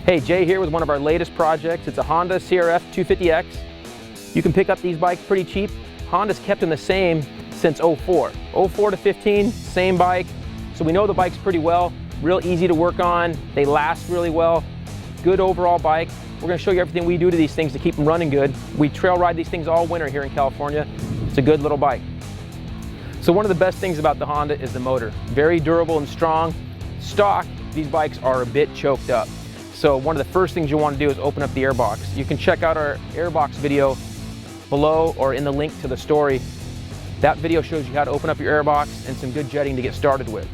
Hey, Jay here with one of our latest projects. It's a Honda CRF250 X. You can pick up these bikes pretty cheap. Honda's kept them the same since 04. 04 to 15, same bike. So we know the bikes pretty well, real easy to work on. They last really well. Good overall bike. We're gonna show you everything we do to these things to keep them running good. We trail ride these things all winter here in California. It's a good little bike. So one of the best things about the Honda is the motor. Very durable and strong. Stock, these bikes are a bit choked up. So one of the first things you want to do is open up the airbox. You can check out our airbox video below or in the link to the story. That video shows you how to open up your airbox and some good jetting to get started with.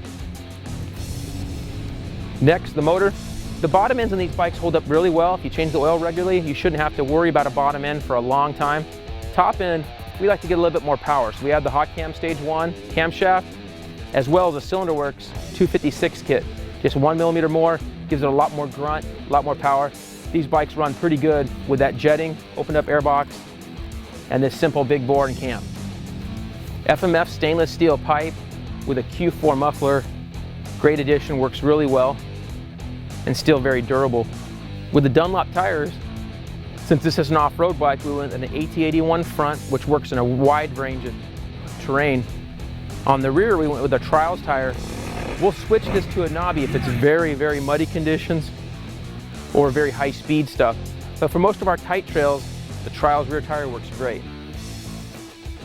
Next, the motor. The bottom ends on these bikes hold up really well. If you change the oil regularly, you shouldn't have to worry about a bottom end for a long time. Top end, we like to get a little bit more power. So we have the Hot Cam Stage 1 camshaft, as well as a Cylinder Works 256 kit. Just 1 millimeter more, gives it a lot more grunt, a lot more power. These bikes run pretty good with that jetting, opened up airbox, and this simple big bore and cam. FMF stainless steel pipe with a Q4 muffler. Great addition, works really well, and still very durable. With the Dunlop tires, since this is an off-road bike, we went with an AT81 front, which works in a wide range of terrain. On the rear, we went with a Trials tire. We'll switch this to a knobby if it's very, very muddy conditions or very high speed stuff. But for most of our tight trails, the Trials rear tire works great.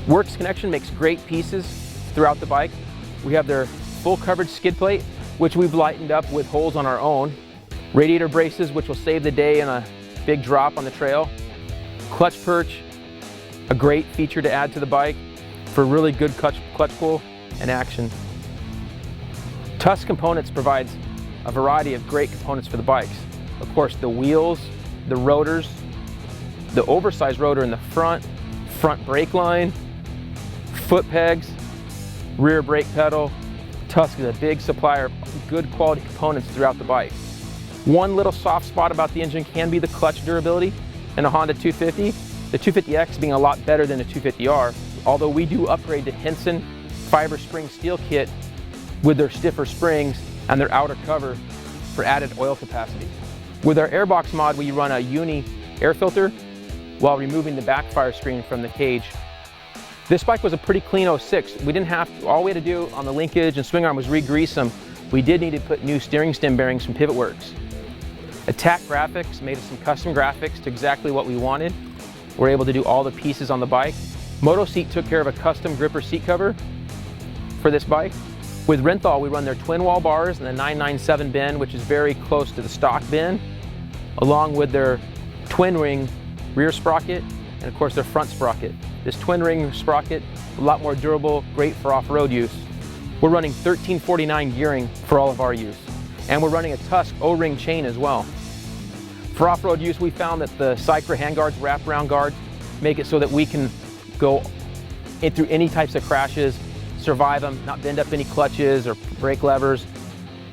Works Connection makes great pieces throughout the bike. We have their full coverage skid plate, which we've lightened up with holes on our own. Radiator braces, which will save the day in a big drop on the trail. Clutch perch, a great feature to add to the bike for really good clutch pull and action. Tusk Components provides a variety of great components for the bikes. Of course, the wheels, the rotors, the oversized rotor in the front brake line, foot pegs, rear brake pedal. Tusk is a big supplier of good quality components throughout the bike. One little soft spot about the engine can be the clutch durability in a Honda 250. The 250X being a lot better than the 250R, although we do upgrade to Henson fiber spring steel kit with their stiffer springs and their outer cover for added oil capacity. With our airbox mod, we run a Uni air filter while removing the backfire screen from the cage. This bike was a pretty clean 06. We didn't have to, all we had to do on the linkage and swing arm was re-grease them. We did need to put new steering stem bearings from Pivot Works. Attack Graphics made us some custom graphics to exactly what we wanted. We're able to do all the pieces on the bike. Moto Seat took care of a custom gripper seat cover for this bike. With Renthal, we run their twin wall bars and the 997 bin, which is very close to the stock bin, along with their twin ring rear sprocket and of course their front sprocket. This twin ring sprocket, a lot more durable, great for off-road use. We're running 1349 gearing for all of our use. And we're running a Tusk O-ring chain as well. For off-road use, we found that the Cycra handguards, wraparound guards, make it so that we can go in through any types of crashes, survive them, not bend up any clutches or brake levers.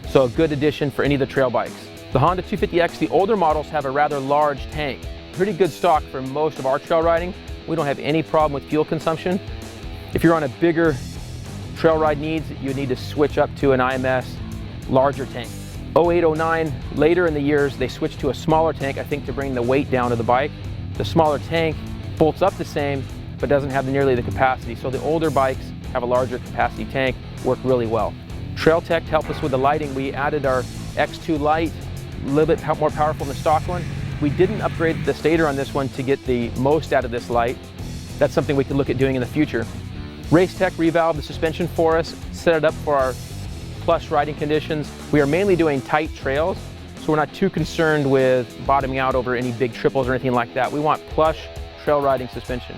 So a good addition for any of the trail bikes. The Honda 250X, the older models have a rather large tank. Pretty good stock for most of our trail riding. We don't have any problem with fuel consumption. If you're on a bigger trail ride needs, you need to switch up to an IMS larger tank. 08, 09, later in the years, they switched to a smaller tank, I think to bring the weight down to the bike. The smaller tank bolts up the same, but doesn't have nearly the capacity. So the older bikes have a larger capacity tank, work really well. Trail Tech to help us with the lighting, we added our X2 light, a little bit more powerful than the stock one. We didn't upgrade the stator on this one to get the most out of this light. That's something we could look at doing in the future. Race Tech revalved the suspension for us, set it up for our plush riding conditions. We are mainly doing tight trails, so we're not too concerned with bottoming out over any big triples or anything like that. We want plush trail riding suspension.